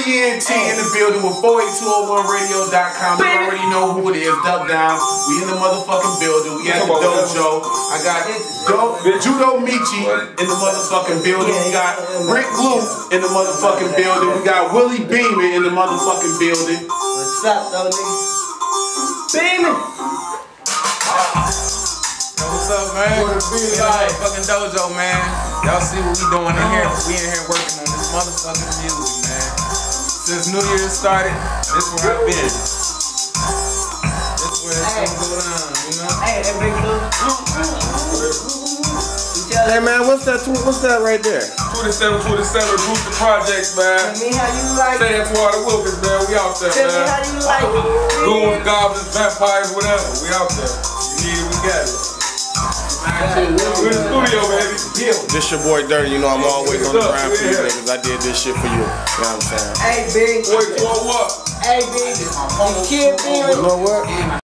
ENT in the building with 48201radio.com. You already know who it is. Duck Down. We in the motherfucking building. We at the dojo. I got Judo Michi in the motherfucking building. We got Rick Luke in the motherfucking building. We got Willie Beeman in the motherfucking building. What's up, though, nigga? Beeman! What's up, man? Fucking dojo, man. Y'all see what we doing in here? We in here working on this motherfucking music, man. Since New Year's started, this where I've been. This where it's gonna go down, you know? Hey, that big blue. Hey man, what's that right there? 27, Booster Projects, man. Tell me how you like Say that to all the Wilkins, man. We out there, Tell man. me how you like it. Goons, goblins, vampires, whatever. We out there. You need it, we got it. We're in the studio, baby. This your boy Dirty, you know I'm always on the grind for you niggas. I did this shit for you. You know what I'm saying? Hey, big. Wait, for what? Hey, big. You kid, big. You know what?